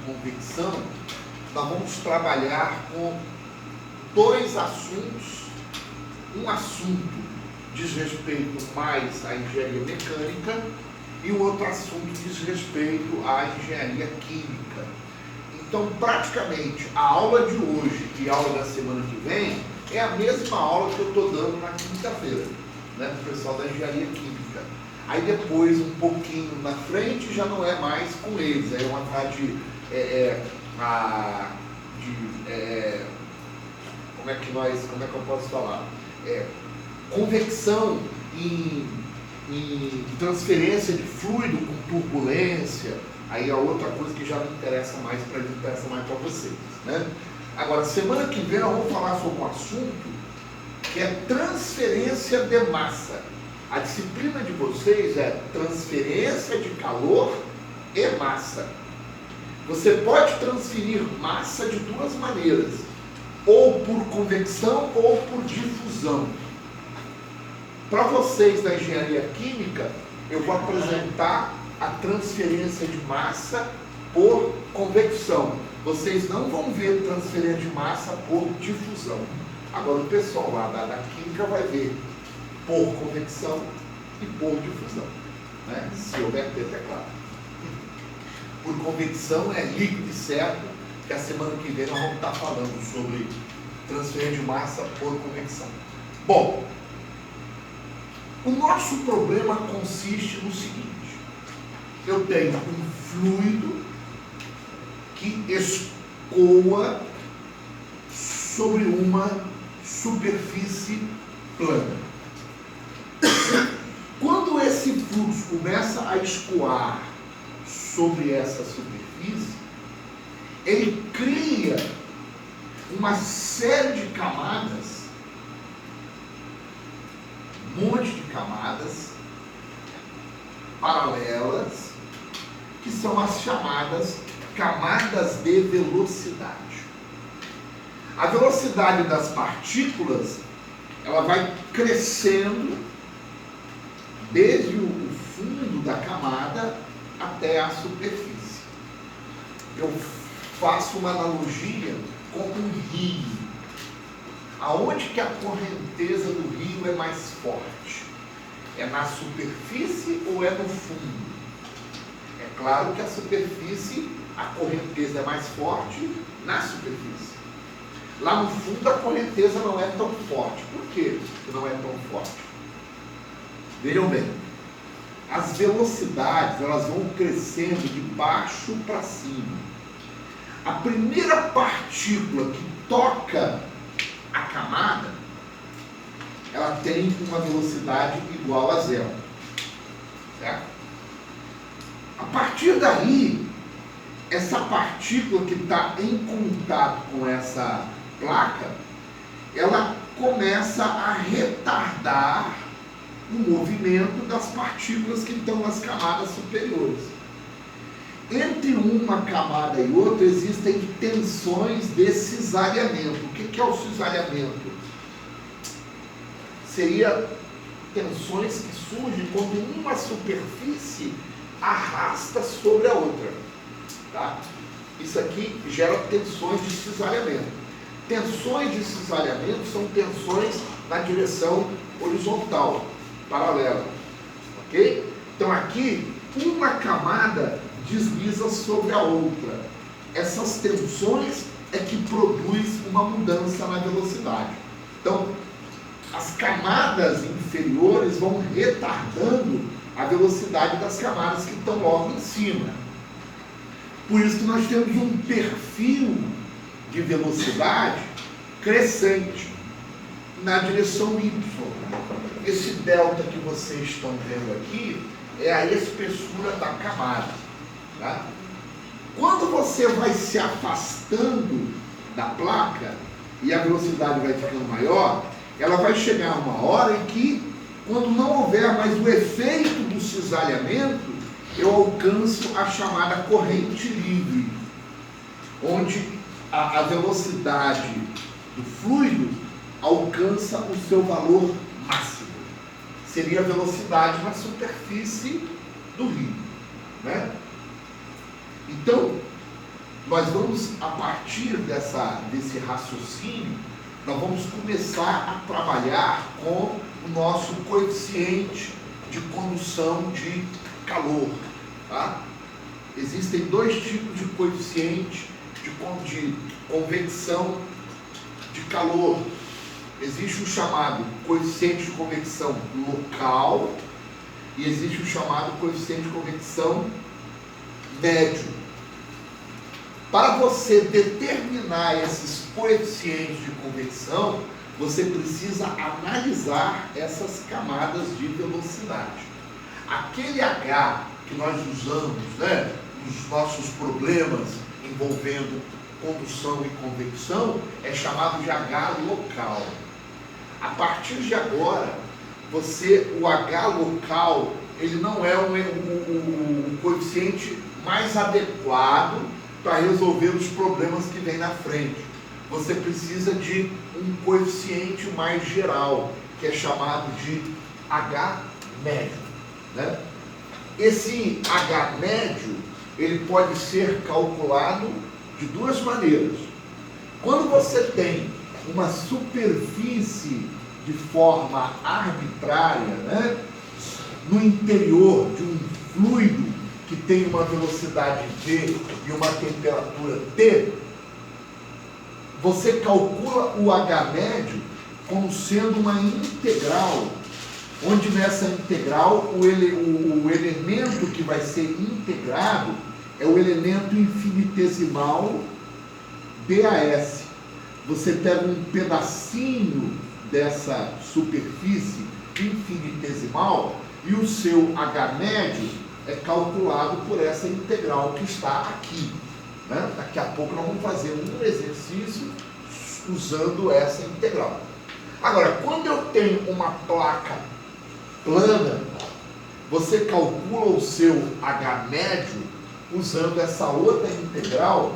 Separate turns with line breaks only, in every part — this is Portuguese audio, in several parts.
convecção, nós vamos trabalhar com dois assuntos. Um assunto diz respeito mais à engenharia mecânica e o outro assunto diz respeito à engenharia química. Então, praticamente, a aula de hoje e a aula da semana que vem é a mesma aula que eu estou dando na quinta-feira, né, para o pessoal da engenharia química. Aí depois, um pouquinho na frente, já não é mais com eles, é uma tarde como é que eu posso falar? Convecção em transferência de fluido com turbulência. Aí é outra coisa que já não interessa mais para eles, interessa mais para vocês, né? Agora, semana que vem eu vou falar sobre um assunto que é transferência de massa. A disciplina de vocês é transferência de calor e massa. Você pode transferir massa de duas maneiras, ou por convecção ou por difusão. Para vocês da engenharia química, eu vou apresentar a transferência de massa por convecção. Vocês não vão ver transferência de massa por difusão. Agora o pessoal lá da química vai ver por convecção e por difusão, né? Se houver tempo, é claro. Por convecção é líquido e certo, que a semana que vem nós vamos estar falando sobre transferência de massa por convecção. Bom, o nosso problema consiste no seguinte: eu tenho um fluido que escoa sobre uma superfície plana. Quando esse fluxo começa a escoar sobre essa superfície, ele cria uma série de camadas, um monte de camadas paralelas, que são as chamadas camadas de velocidade. A velocidade das partículas, ela vai crescendo desde o fundo da camada até a superfície. Eu faço uma analogia com um rio. Aonde que a correnteza do rio é mais forte? É na superfície ou é no fundo? É claro que a superfície, a correnteza é mais forte na superfície. Lá no fundo a correnteza não é tão forte. Por que não é tão forte? Vejam bem, as velocidades, elas vão crescendo de baixo para cima. A primeira partícula que toca a camada, ela tem uma velocidade igual a zero, certo? A partir daí, essa partícula que está em contato com essa placa, ela começa a retardar o movimento das partículas que estão nas camadas superiores. Entre uma camada e outra existem tensões de cisalhamento. O que é o cisalhamento? Seria tensões que surgem quando uma superfície arrasta sobre a outra, tá? Isso aqui gera tensões de cisalhamento. Tensões de cisalhamento são tensões na direção horizontal, paralela, ok? Então aqui, uma camada desliza sobre a outra. Essas tensões é que produz uma mudança na velocidade. Então, as camadas inferiores vão retardando a velocidade das camadas que estão logo em cima. Por isso que nós temos um perfil de velocidade crescente na direção Y. Esse delta que vocês estão vendo aqui é a espessura da camada, tá? Quando você vai se afastando da placa e a velocidade vai ficando maior, ela vai chegar uma hora em que, quando não houver mais o efeito do cisalhamento, eu alcanço a chamada corrente livre, onde a velocidade do fluido alcança o seu valor máximo. Seria a velocidade na superfície do rio, né? Então, nós vamos, a partir desse raciocínio, nós vamos começar a trabalhar com o nosso coeficiente de condução de calor. Tá? Existem dois tipos de coeficiente de convecção de calor. Existe o chamado coeficiente de convecção local e existe o chamado coeficiente de convecção médio. Para você determinar esses coeficientes de convecção, você precisa analisar essas camadas de velocidade. Aquele H que nós usamos, né, nos nossos problemas envolvendo condução e convecção, é chamado de H local. A partir de agora, o H local, ele não é o coeficiente mais adequado para resolver os problemas que vem na frente. Você precisa de um coeficiente mais geral, que é chamado de H médio, né? Esse H médio, ele pode ser calculado de duas maneiras. Quando você tem uma superfície de forma arbitrária, né, no interior de um fluido que tem uma velocidade V e uma temperatura T, você calcula o H médio como sendo uma integral, onde nessa integral o elemento que vai ser integrado é o elemento infinitesimal DAS. Você pega um pedacinho dessa superfície infinitesimal e o seu H médio é calculado por essa integral que está aqui, né? Daqui a pouco nós vamos fazer um exercício usando essa integral. Agora, quando eu tenho uma placa plana, você calcula o seu H médio usando essa outra integral,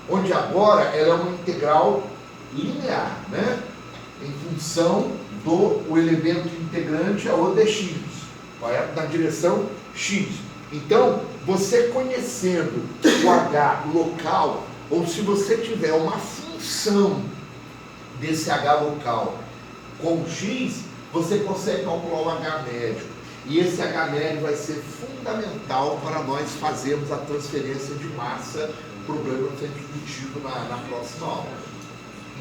onde agora ela é uma integral linear, né? Em função do elemento integrante é o dx, vai na direção x. Então, você conhecendo o H local, ou se você tiver uma função desse H local com x, você consegue calcular o H médio. E esse H médio vai ser fundamental para nós fazermos a transferência de massa, problema que ser discutido na próxima aula.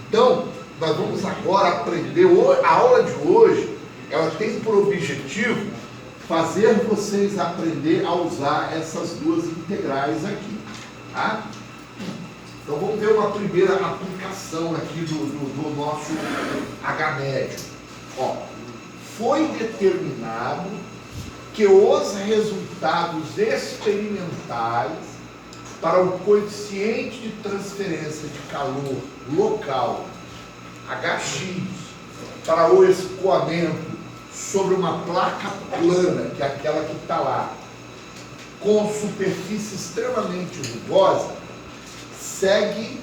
Então, nós vamos agora aprender, a aula de hoje, ela tem por objetivo fazer vocês aprender a usar essas duas integrais aqui, tá? Então vamos ver uma primeira aplicação aqui do nosso H médio. Ó, foi determinado que os resultados experimentais para o coeficiente de transferência de calor local Hx para o escoamento sobre uma placa plana, que é aquela que está lá, com superfície extremamente rugosa, segue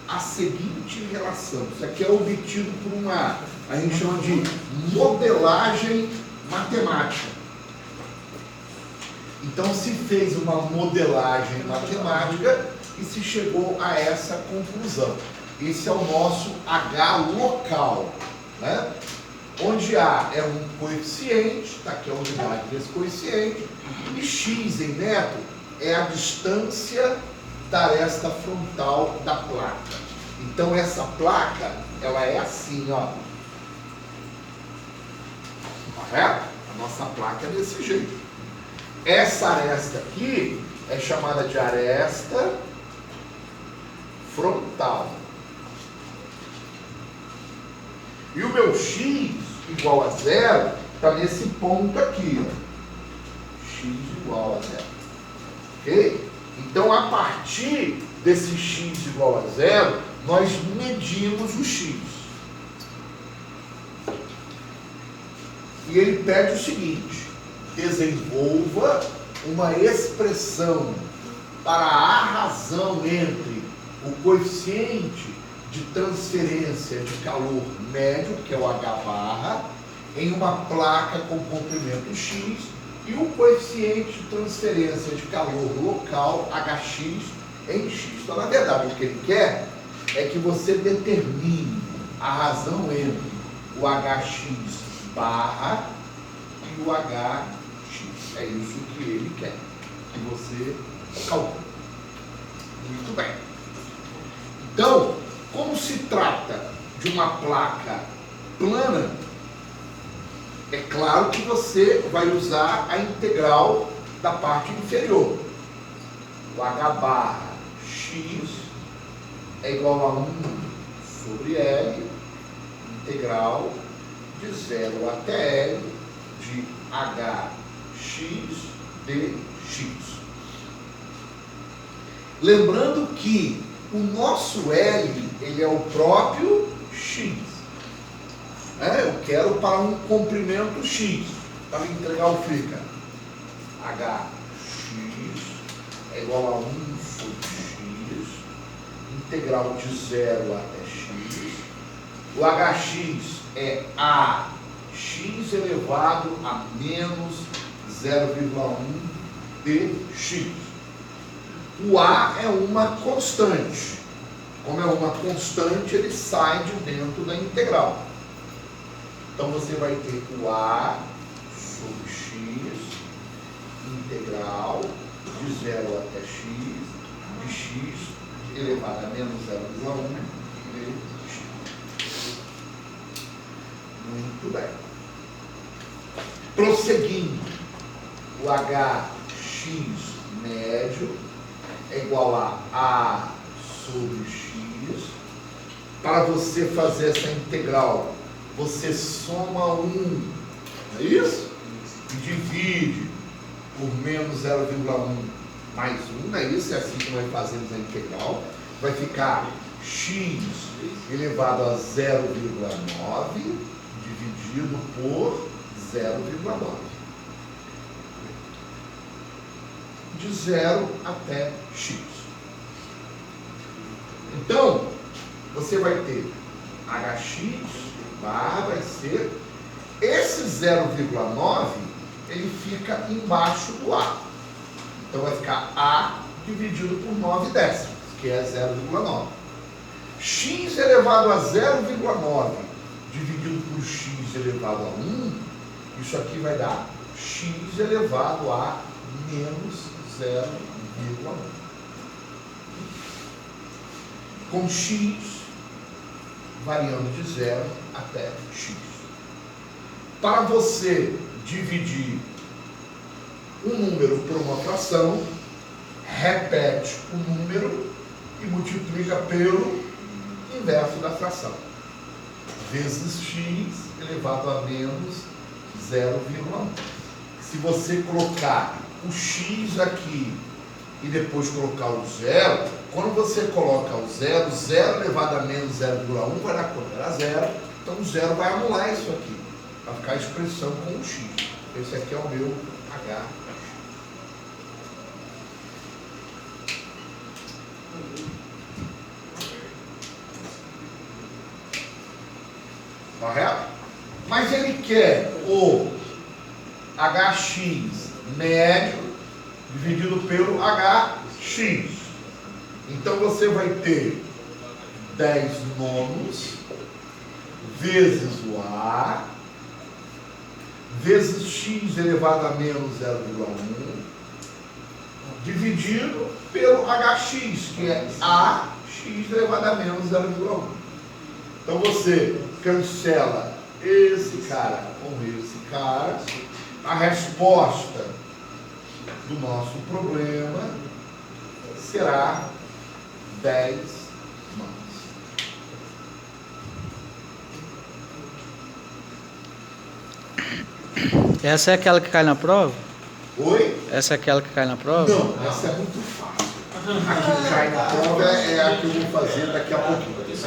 a seguinte relação. Isso aqui é obtido por a gente chama de modelagem matemática. Então se fez uma modelagem matemática e se chegou a essa conclusão. Esse é o nosso H local, né? Onde A é um coeficiente, está aqui a unidade desse coeficiente, e x em metro é a distância da aresta frontal da placa. Então essa placa, ela é assim, ó. Correto? A nossa placa é desse jeito. Essa aresta aqui é chamada de aresta frontal. E o meu x igual a zero está nesse ponto aqui, ó. X igual a zero. Ok? Então, a partir desse x igual a zero, nós medimos o x. E ele pede o seguinte: desenvolva uma expressão para a razão entre o coeficiente de transferência de calor médio, que é o H barra, em uma placa com comprimento x, e o coeficiente de transferência de calor local, Hx, em x. Então, na verdade, o que ele quer é que você determine a razão entre o hx barra e o hx. É isso que ele quer, que você calcule. Muito bem. Então, como se trata de uma placa plana, é claro que você vai usar a integral da parte inferior. O h barra x é igual a 1 sobre L, integral de 0 até L de hx dx. Lembrando que o nosso L, ele é o próprio x. Eu quero para um comprimento x. Para a integral fica hx é igual a 1 sobre x, integral de 0 até x. O hx é ax elevado a menos 0,1 dx. O A é uma constante. Como é uma constante, ele sai de dentro da integral. Então, você vai ter o A sobre x, integral de 0 até x, de x elevado a menos 0,1 dx. Muito bem. Prosseguindo, o hx médio é igual a sobre x. Para você fazer essa integral, você soma 1, não é isso? E divide por menos 0,1 mais 1, não é isso? É assim que nós fazemos a integral. Vai ficar x elevado a 0,9 dividido por 0,9. De 0 até x. Então, você vai ter hx barra vai ser esse 0,9, ele fica embaixo do A. Então vai ficar A dividido por 9 décimos, que é 0,9. X elevado a 0,9 dividido por x elevado a 1, isso aqui vai dar x elevado a menos 0,1. Com x variando de 0 até x. Para você dividir um número por uma fração, repete o número e multiplica pelo inverso da fração. Vezes x elevado a menos 0,1. Se você colocar o x aqui e depois colocar o zero, quando você coloca o zero, 0 elevado a menos 0,1 vai dar quanto? Era 0, então o zero vai anular isso aqui, vai ficar a expressão com o x. Esse aqui é o meu h. Correto? Mas ele quer o hx médio dividido pelo hx. Então você vai ter 10 nonos vezes o A vezes x elevado a menos 0,1 dividido pelo hx, que é ax elevado a menos 0,1. Então você cancela esse cara com esse cara. A resposta do nosso problema será 10 nonos.
Essa é aquela que cai na prova?
Oi?
Essa é aquela que cai na prova?
Não, essa é muito fácil. A que cai na prova é a que eu vou fazer daqui a pouquinho.